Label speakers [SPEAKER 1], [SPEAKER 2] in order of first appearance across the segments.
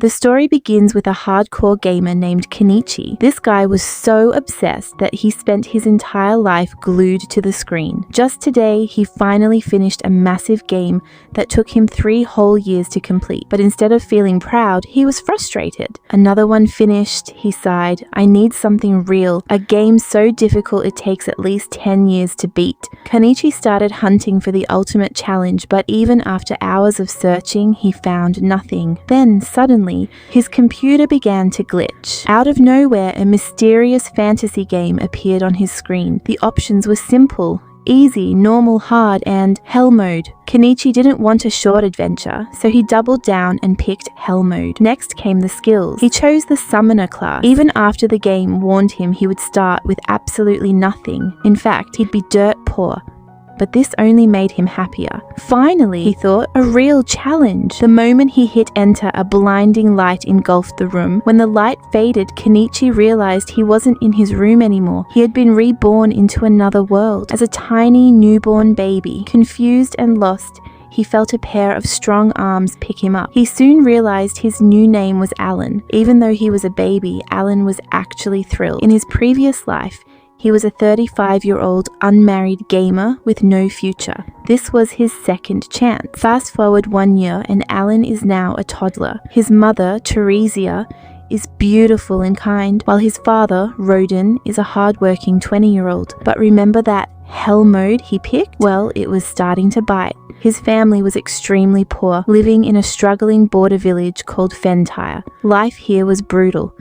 [SPEAKER 1] The story begins with a hardcore gamer named Kenichi. This guy was so obsessed that he spent his entire life glued to the screen. Just today, he finally finished a massive game that took him 3 whole years to complete. But instead of feeling proud, he was frustrated. Another one finished, he sighed. I need something real, a game so difficult it takes at least 10 years to beat. Kenichi started hunting for the ultimate challenge, but even after hours of searching, he found nothing. Then, suddenly, his computer began to glitch. Out of nowhere, a mysterious fantasy game appeared on his screen. The options were simple: easy, normal, hard, and hell mode. Kenichi didn't want a short adventure, so he doubled down and picked hell mode. Next came the skills. He chose the summoner class, even after the game warned him he would start with absolutely nothing. In fact, he'd be dirt poor. But this only made him happier. Finally, he thought, a real challenge. The moment he hit enter, a blinding light engulfed the room. When the light faded, Kenichi realized he wasn't in his room anymore. He had been reborn into another world. As a tiny newborn baby, confused and lost, he felt a pair of strong arms pick him up. He soon realized his new name was Alan. Even though he was a baby, Alan was actually thrilled. In his previous life, he was a 35-year-old unmarried gamer with no future. This was his second chance. Fast forward 1 year and Alan is now a toddler. His mother, Theresia, is beautiful and kind, while his father, Rodin, is a hardworking 20-year-old. But remember that hell mode he picked? Well, it was starting to bite. His family was extremely poor, living in a struggling border village called Fentire. Life here was brutal.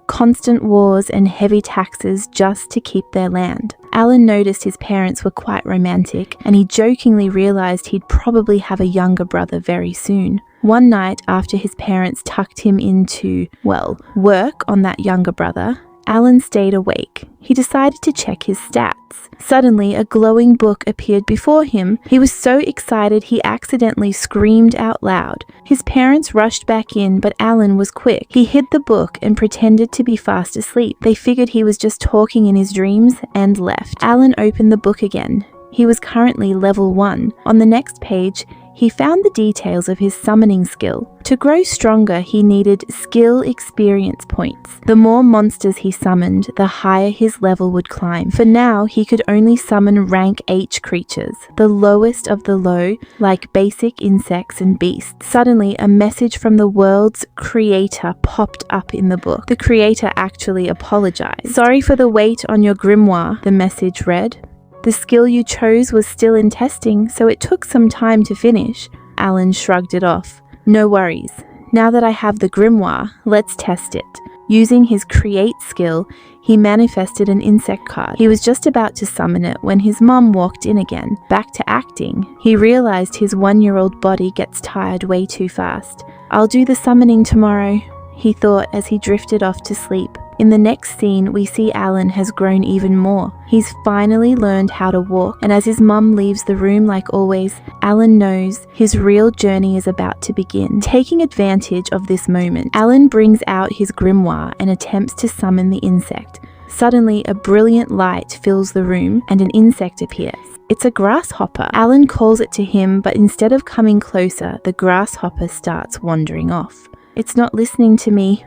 [SPEAKER 1] Constant wars and heavy taxes just to keep their land. Alan noticed his parents were quite romantic, and he jokingly realized he'd probably have a younger brother very soon. One night, after his parents tucked him into, well, work on that younger brother, Alan stayed awake. He decided to check his stats. Suddenly, a glowing book appeared before him. He was so excited he accidentally screamed out loud. His parents rushed back in, but Alan was quick. He hid the book and pretended to be fast asleep. They figured he was just talking in his dreams and left. Alan opened the book again. He was currently level 1. On the next page, he found the details of his summoning skill. To grow stronger, he needed skill experience points. The more monsters he summoned, the higher his level would climb. For now, he could only summon rank H creatures, the lowest of the low, like basic insects and beasts. Suddenly, a message from the world's creator popped up in the book. The creator actually apologized. "Sorry for the wait on your grimoire," the message read. "The skill you chose was still in testing, so it took some time to finish." Alan shrugged it off. "No worries. Now that I have the grimoire, let's test it." Using his create skill, he manifested an insect card. He was just about to summon it when his mom walked in again. Back to acting. He realized his 1-year-old body gets tired way too fast. "I'll do the summoning tomorrow," he thought as he drifted off to sleep. In the next scene, we see Alan has grown even more. He's finally learned how to walk, and as his mum leaves the room like always, Alan knows his real journey is about to begin. Taking advantage of this moment, Alan brings out his grimoire and attempts to summon the insect. Suddenly, a brilliant light fills the room and an insect appears. It's a grasshopper. Alan calls it to him, but instead of coming closer, the grasshopper starts wandering off. "It's not listening to me,"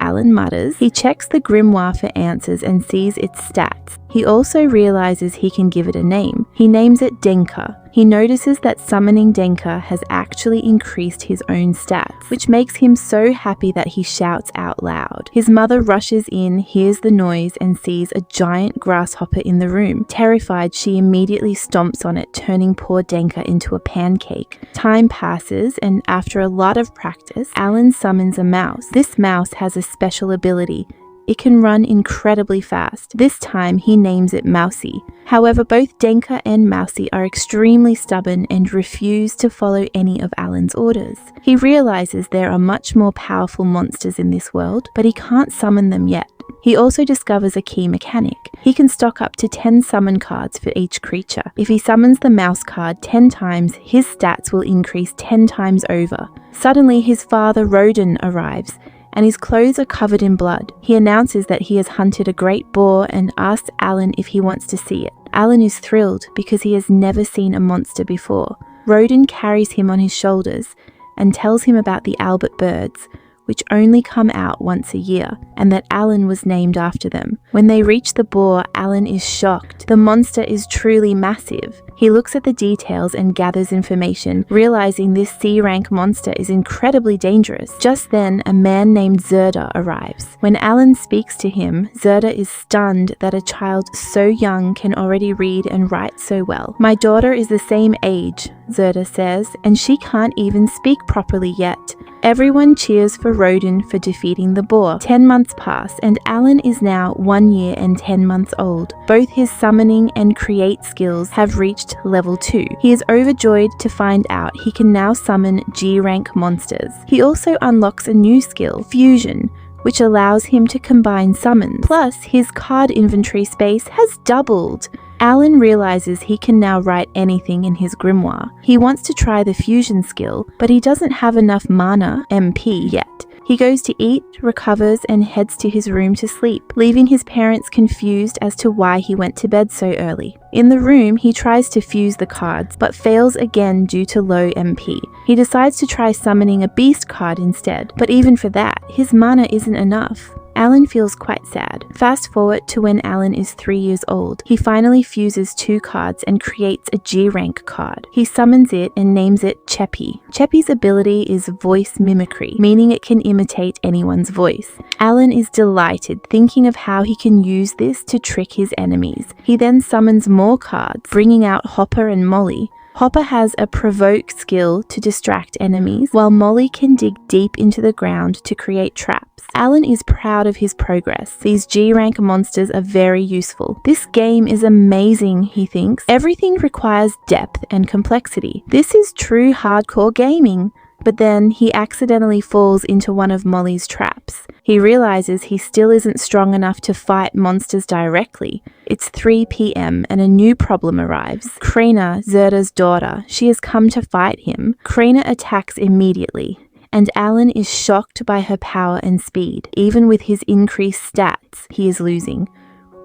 [SPEAKER 1] Alan mutters. He checks the grimoire for answers and sees its stats. He also realizes he can give it a name. He names it Denka. He notices that summoning Denka has actually increased his own stats, which makes him so happy that he shouts out loud. His mother rushes in, hears the noise, and sees a giant grasshopper in the room. Terrified, she immediately stomps on it, turning poor Denka into a pancake. Time passes, and after a lot of practice, Alan summons a mouse. This mouse has a special ability. It can run incredibly fast. This time, he names it Mousy. However, both Denka and Mousy are extremely stubborn and refuse to follow any of Alan's orders. He realizes there are much more powerful monsters in this world, but he can't summon them yet. He also discovers a key mechanic. He can stock up to 10 summon cards for each creature. If he summons the mouse card 10 times, his stats will increase 10 times over. Suddenly, his father, Rodin, arrives, and his clothes are covered in blood. He announces that he has hunted a great boar and asks Alan if he wants to see it. Alan is thrilled because he has never seen a monster before. Rodin carries him on his shoulders and tells him about the Albert birds, which only come out once a year, and that Alan was named after them. When they reach the boar, Alan is shocked. The monster is truly massive. He looks at the details and gathers information, realizing this C-rank monster is incredibly dangerous. Just then, a man named Zerda arrives. When Alan speaks to him, Zerda is stunned that a child so young can already read and write so well. "My daughter is the same age," Zerda says, "and she can't even speak properly yet." Everyone cheers for Rodin for defeating the boar. 10 months pass, and Alan is now 1 year and 10 months old. Both his summoning and create skills have reached level 2. He is overjoyed to find out he can now summon G-rank monsters. He also unlocks a new skill, Fusion, which allows him to combine summons. Plus, his card inventory space has doubled. Alan realizes he can now write anything in his grimoire. He wants to try the fusion skill, but he doesn't have enough mana, MP, yet. He goes to eat, recovers, and heads to his room to sleep, leaving his parents confused as to why he went to bed so early. In the room, he tries to fuse the cards, but fails again due to low MP. He decides to try summoning a beast card instead, but even for that, his mana isn't enough. Alan feels quite sad. Fast forward to when Alan is 3 years old. He finally fuses 2 cards and creates a G-rank card. He summons it and names it Cheppy. Cheppy's ability is voice mimicry, meaning it can imitate anyone's voice. Alan is delighted, thinking of how he can use this to trick his enemies. He then summons more cards, bringing out Hopper and Molly. Hopper has a provoke skill to distract enemies, while Molly can dig deep into the ground to create traps. Alan is proud of his progress. These G-rank monsters are very useful. This game is amazing, he thinks. Everything requires depth and complexity. This is true hardcore gaming. But then he accidentally falls into one of Molly's traps. He realizes he still isn't strong enough to fight monsters directly. It's 3 p.m. and a new problem arrives. Krina, Zerda's daughter, she has come to fight him. Krina attacks immediately, and Alan is shocked by her power and speed. Even with his increased stats, he is losing.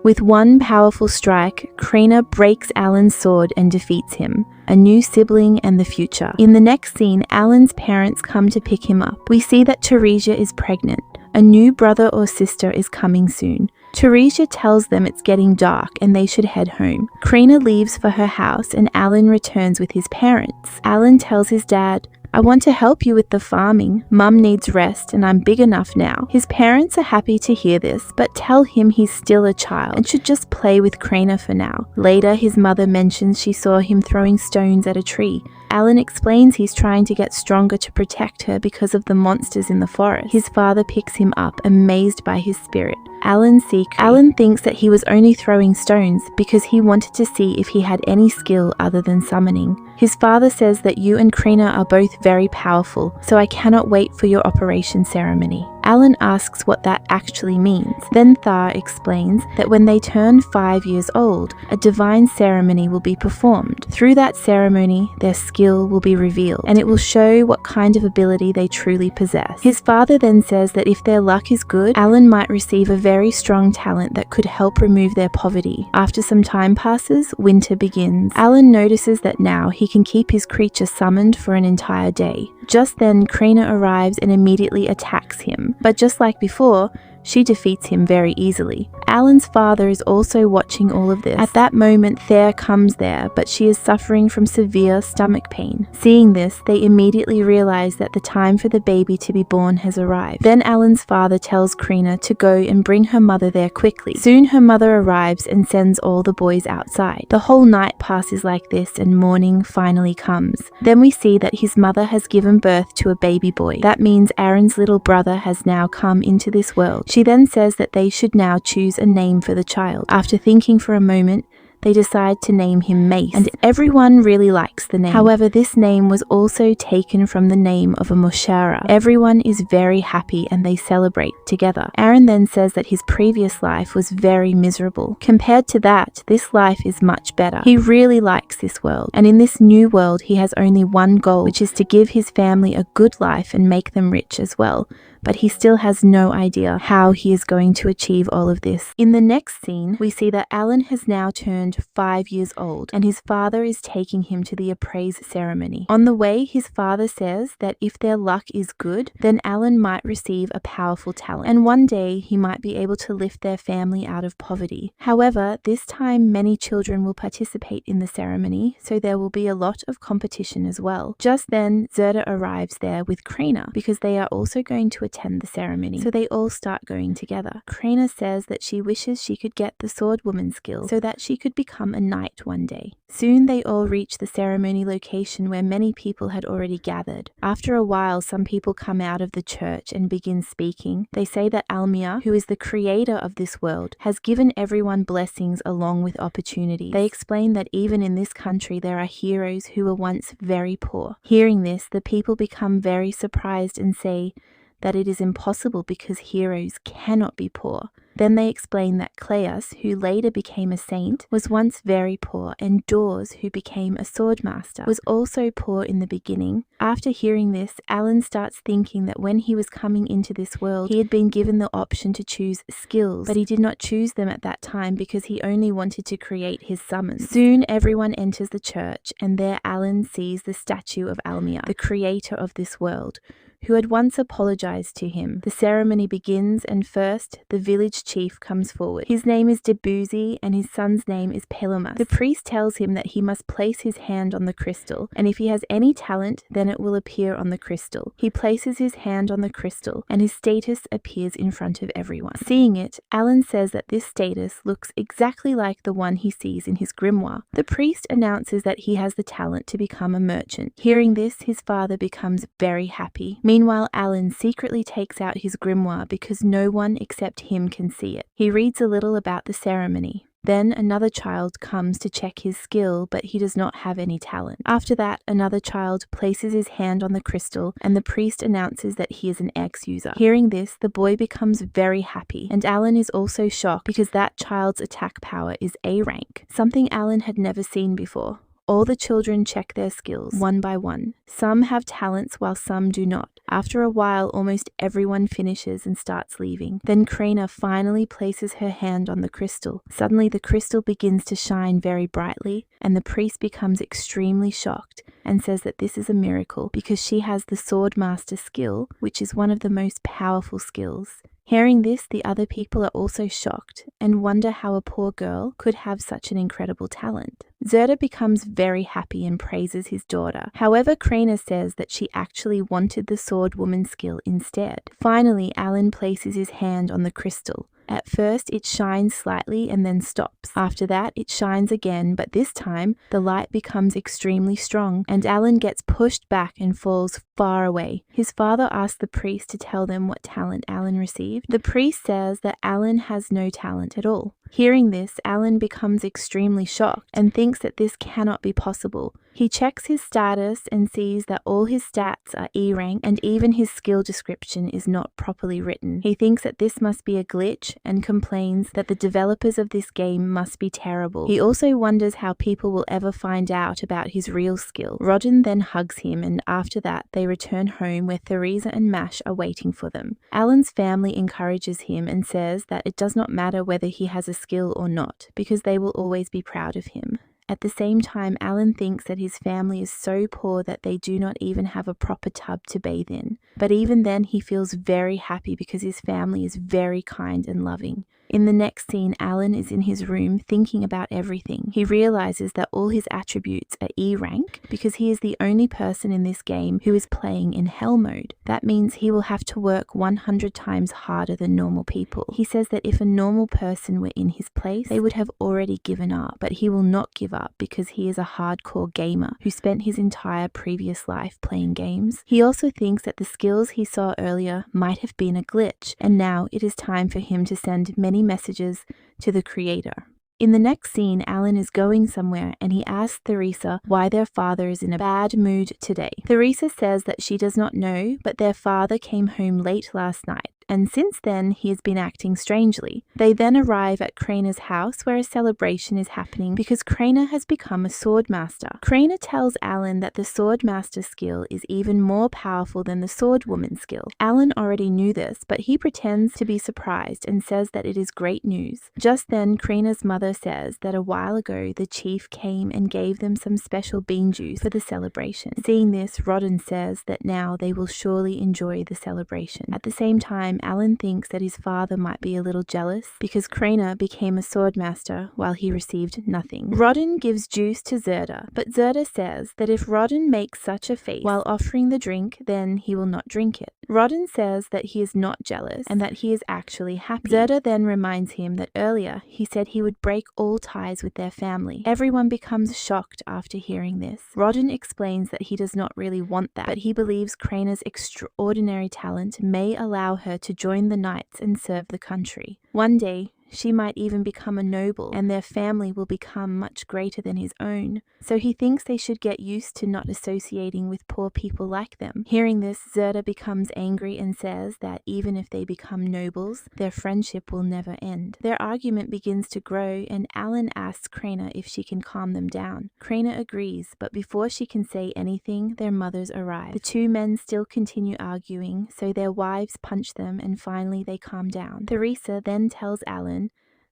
[SPEAKER 1] With one powerful strike, Krina breaks Alan's sword and defeats him, a new sibling and the future. In the next scene, Alan's parents come to pick him up. We see that Teresia is pregnant. A new brother or sister is coming soon. Teresia tells them it's getting dark and they should head home. Krina leaves for her house and Alan returns with his parents. Alan tells his dad, "I want to help you with the farming. Mum needs rest and I'm big enough now." His parents are happy to hear this, but tell him he's still a child and should just play with Krina for now. Later, his mother mentions she saw him throwing stones at a tree. Alan explains he's trying to get stronger to protect her because of the monsters in the forest. His father picks him up, amazed by his spirit. Alan thinks that he was only throwing stones because he wanted to see if he had any skill other than summoning. His father says that you and Krina are both very powerful, so I cannot wait for your operation ceremony. Alan asks what that actually means. Then Thar explains that when they turn 5 years old, a divine ceremony will be performed. Through that ceremony, their skill will be revealed, and it will show what kind of ability they truly possess. His father then says that if their luck is good, Alan might receive a very strong talent that could help remove their poverty. After some time passes, winter begins. Alan notices that now he can keep his creature summoned for an entire day. Just then, Krina arrives and immediately attacks him. But just like before, she defeats him very easily. Alan's father is also watching all of this. At that moment, Thayer comes there, but she is suffering from severe stomach pain. Seeing this, they immediately realize that the time for the baby to be born has arrived. Then Alan's father tells Krina to go and bring her mother there quickly. Soon her mother arrives and sends all the boys outside. The whole night passes like this and morning finally comes. Then we see that his mother has given birth to a baby boy. That means Aaron's little brother has now come into this world. She then says that they should now choose a name for the child. After thinking for a moment, they decide to name him Mace, and everyone really likes the name. However, this name was also taken from the name of a Moshara. Everyone is very happy and they celebrate together. Aaron then says that his previous life was very miserable. Compared to that, this life is much better. He really likes this world, and in this new world he has only one goal, which is to give his family a good life and make them rich as well. but he still has no idea how he is going to achieve all of this. In the next scene, we see that Alan has now turned 5 years old, and his father is taking him to the appraise ceremony. On the way, his father says that if their luck is good, then Alan might receive a powerful talent, and one day he might be able to lift their family out of poverty. However, this time many children will participate in the ceremony, so there will be a lot of competition as well. Just then, Zerda arrives there with Krina, because they are also going to attend the ceremony, so they all start going together. Krina says that she wishes she could get the sword woman skill so that she could become a knight one day. Soon they all reach the ceremony location where many people had already gathered. After a while, some people come out of the church and begin speaking. They say that Almia, who is the creator of this world, has given everyone blessings along with opportunities. They explain that even in this country there are heroes who were once very poor. Hearing this, the people become very surprised and say that it is impossible because heroes cannot be poor. Then they explain that Cleus, who later became a saint, was once very poor, and Dors, who became a swordmaster, was also poor in the beginning. After hearing this, Alan starts thinking that when he was coming into this world, he had been given the option to choose skills, but he did not choose them at that time because he only wanted to create his summons. Soon everyone enters the church, and there Alan sees the statue of Almia, the creator of this world, who had once apologized to him. The ceremony begins, and first, the village chief comes forward. His name is Debussy, and his son's name is Pelumas. The priest tells him that he must place his hand on the crystal, and if he has any talent, then it will appear on the crystal. He places his hand on the crystal, and his status appears in front of everyone. Seeing it, Alan says that this status looks exactly like the one he sees in his grimoire. The priest announces that he has the talent to become a merchant. Hearing this, his father becomes very happy. Meanwhile, Alan secretly takes out his grimoire because no one except him can see it. He reads a little about the ceremony. Then another child comes to check his skill, but he does not have any talent. After that, another child places his hand on the crystal, and the priest announces that he is an ex-user. Hearing this, the boy becomes very happy, and Alan is also shocked because that child's attack power is A rank, something Alan had never seen before. All the children check their skills, one by one. Some have talents while some do not. After a while, almost everyone finishes and starts leaving. Then Krina finally places her hand on the crystal. Suddenly the crystal begins to shine very brightly, and the priest becomes extremely shocked and says that this is a miracle because she has the swordmaster skill, which is one of the most powerful skills. Hearing this, the other people are also shocked and wonder how a poor girl could have such an incredible talent. Zerda becomes very happy and praises his daughter. However, Krina says that she actually wanted the sword woman skill instead. Finally, Alan places his hand on the crystal. At first, it shines slightly and then stops. After that, it shines again, but this time, the light becomes extremely strong, and Alan gets pushed back and falls far away. His father asks the priest to tell them what talent Alan received. The priest says that Alan has no talent at all. Hearing this, Alan becomes extremely shocked and thinks that this cannot be possible. He checks his status and sees that all his stats are E rank, and even his skill description is not properly written. He thinks that this must be a glitch and complains that the developers of this game must be terrible. He also wonders how people will ever find out about his real skill. Rodin then hugs him, and after that they return home where Theresa and Mash are waiting for them. Alan's family encourages him and says that it does not matter whether he has a skill or not, because they will always be proud of him. At the same time, Alan thinks that his family is so poor that they do not even have a proper tub to bathe in. But even then, he feels very happy because his family is very kind and loving. In the next scene, Alan is in his room thinking about everything. He realizes that all his attributes are E rank because he is the only person in this game who is playing in hell mode. That means he will have to work 100 times harder than normal people. He says that if a normal person were in his place, they would have already given up, but he will not give up because he is a hardcore gamer who spent his entire previous life playing games. He also thinks that the skills he saw earlier might have been a glitch, and now it is time for him to send many messages to the creator. In the next scene, Alan is going somewhere and he asks Theresa why their father is in a bad mood today. Theresa says that she does not know, but their father came home late last night and since then he has been acting strangely. They then arrive at Kraina's house where a celebration is happening because Kraina has become a sword master. Kraina tells Alan that the sword master skill is even more powerful than the sword woman skill. Alan already knew this, but he pretends to be surprised and says that it is great news. Just then, Kraina's mother says that a while ago the chief came and gave them some special bean juice for the celebration. Seeing this, Rodden says that now they will surely enjoy the celebration. At the same time, Alan thinks that his father might be a little jealous because Kraina became a sword master while he received nothing. Rodden gives juice to Zerda, but Zerda says that if Rodden makes such a face while offering the drink, then he will not drink it. Rodden says that he is not jealous and that he is actually happy. Zerda then reminds him that earlier he said he would break all ties with their family. Everyone becomes shocked after hearing this. Rodden explains that he does not really want that, but he believes Kraina's extraordinary talent may allow her to join the knights and serve the country. One day, she might even become a noble, and their family will become much greater than his own. So he thinks they should get used to not associating with poor people like them. Hearing this, Zerda becomes angry and says that even if they become nobles, their friendship will never end. Their argument begins to grow, and Alan asks Kraina if she can calm them down. Kraina agrees, but before she can say anything, their mothers arrive. The two men still continue arguing, so their wives punch them, and finally they calm down. Theresa then tells Alan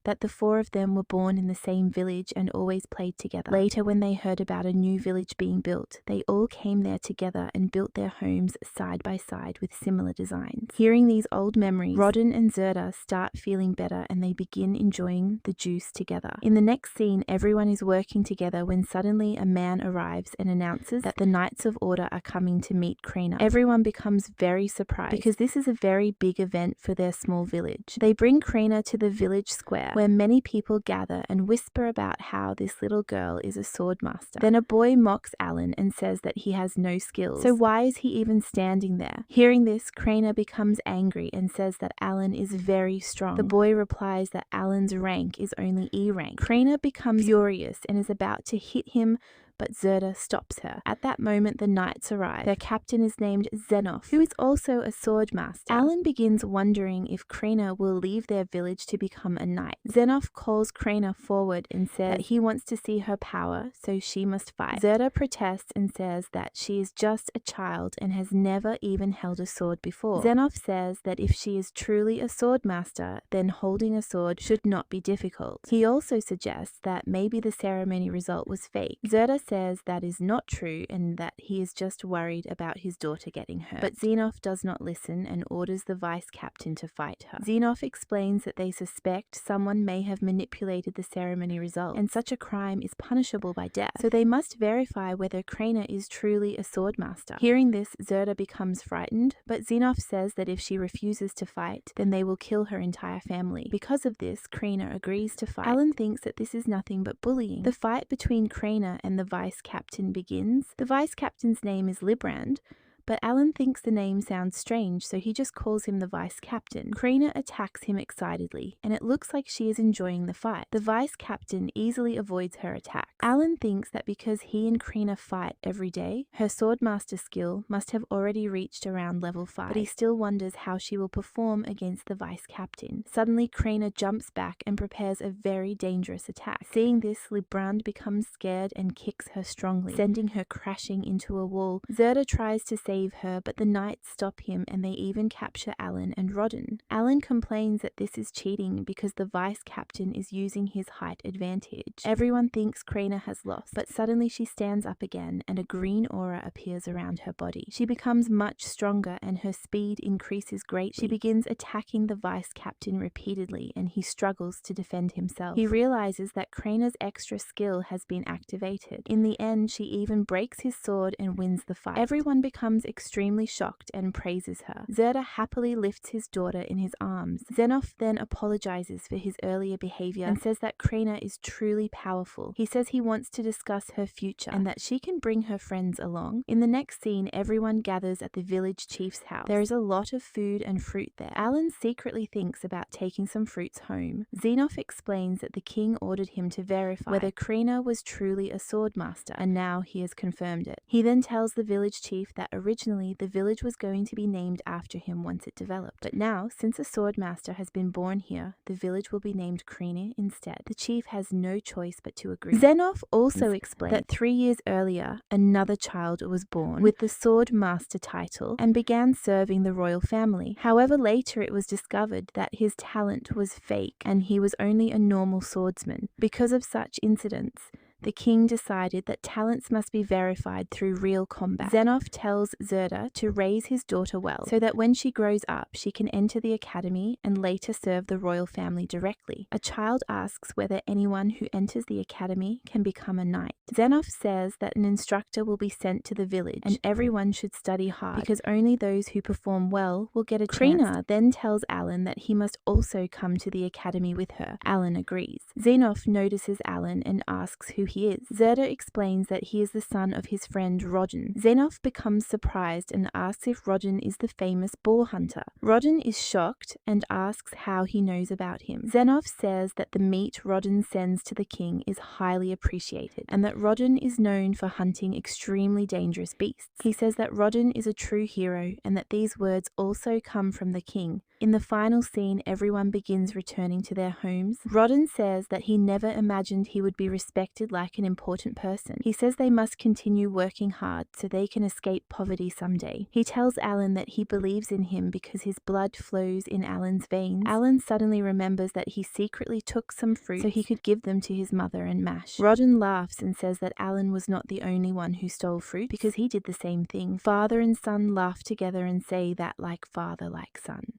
[SPEAKER 1] that the four of them were born in the same village and always played together. Later, when they heard about a new village being built, they all came there together and built their homes side by side with similar designs. Hearing these old memories, Rodden and Zerda start feeling better and they begin enjoying the juice together. In the next scene, everyone is working together when suddenly a man arrives and announces that the Knights of Order are coming to meet Kraina. Everyone becomes very surprised because this is a very big event for their small village. They bring Kraina to the village square, where many people gather and whisper about how this little girl is a sword master. Then a boy mocks Alan and says that he has no skills, so why is he even standing there? Hearing this, Kraina becomes angry and says that Alan is very strong. The boy replies that Alan's rank is only E rank. Kraina becomes furious and is about to hit him, but Zerda stops her. At that moment, the knights arrive. Their captain is named Zenoff, who is also a sword master. Alan begins wondering if Kraina will leave their village to become a knight. Zenoff calls Kraina forward and says that he wants to see her power, so she must fight. Zerda protests and says that she is just a child and has never even held a sword before. Zenoff says that if she is truly a sword master, then holding a sword should not be difficult. He also suggests that maybe the ceremony result was fake. Zerda says that is not true and that he is just worried about his daughter getting hurt. But Zenoff does not listen and orders the vice captain to fight her. Zenoff explains that they suspect someone may have manipulated the ceremony result, and such a crime is punishable by death, so they must verify whether Kraina is truly a sword master. Hearing this, Zerda becomes frightened, but Zenoff says that if she refuses to fight, then they will kill her entire family. Because of this, Kraina agrees to fight. Alan thinks that this is nothing but bullying. The fight between Kraina and the vice captain begins. The vice captain's name is Librand, but Alan thinks the name sounds strange, so he just calls him the vice captain. Kraina attacks him excitedly, and it looks like she is enjoying the fight. The vice captain easily avoids her attacks. Alan thinks that because he and Kraina fight every day, her swordmaster skill must have already reached around level 5, but he still wonders how she will perform against the vice captain. Suddenly, Kraina jumps back and prepares a very dangerous attack. Seeing this, Librand becomes scared and kicks her strongly, sending her crashing into a wall. Zerda tries to save her, but the knights stop him and they even capture Alan and Rodden. Alan complains that this is cheating because the vice captain is using his height advantage. Everyone thinks Kraina has lost, but suddenly she stands up again and a green aura appears around her body. She becomes much stronger and her speed increases greatly. She begins attacking the vice captain repeatedly and he struggles to defend himself. He realizes that Kraina's extra skill has been activated. In the end, she even breaks his sword and wins the fight. Everyone becomes extremely shocked and praises her. Zerda happily lifts his daughter in his arms. Zenoff then apologizes for his earlier behavior and says that Kraina is truly powerful. He says he wants to discuss her future and that she can bring her friends along. In the next scene, everyone gathers at the village chief's house. There is a lot of food and fruit there. Alan secretly thinks about taking some fruits home. Zenoff explains that the king ordered him to verify whether Kraina was truly a sword master, and now he has confirmed it. He then tells the village chief that originally originally the village was going to be named after him once it developed. But now, since a swordmaster has been born here, the village will be named Krina instead. The chief has no choice but to agree. Xenoph also explained that 3 years earlier, another child was born with the sword master title and began serving the royal family. However, later it was discovered that his talent was fake and he was only a normal swordsman. Because of such incidents, the king decided that talents must be verified through real combat. Xenoph tells Zerda to raise his daughter well, so that when she grows up, she can enter the academy and later serve the royal family directly. A child asks whether anyone who enters the academy can become a knight. Xenoph says that an instructor will be sent to the village, and everyone should study hard, because only those who perform well will get a chance. Krina then tells Alan that he must also come to the academy with her. Alan agrees. Xenoph notices Alan and asks who he is. Zerda explains that he is the son of his friend Rodin. Xenoph becomes surprised and asks if Rodin is the famous boar hunter. Rodin is shocked and asks how he knows about him. Xenoph says that the meat Rodin sends to the king is highly appreciated, and that Rodin is known for hunting extremely dangerous beasts. He says that Rodin is a true hero and that these words also come from the king. In the final scene, everyone begins returning to their homes. Rodin says that he never imagined he would be respected like an important person. He says they must continue working hard so they can escape poverty someday. He tells Alan that he believes in him because his blood flows in Alan's veins. Alan suddenly remembers that he secretly took some fruit so he could give them to his mother and Mash. Rodin laughs and says that Alan was not the only one who stole fruit because he did the same thing. Father and son laugh together and say that like father, like son.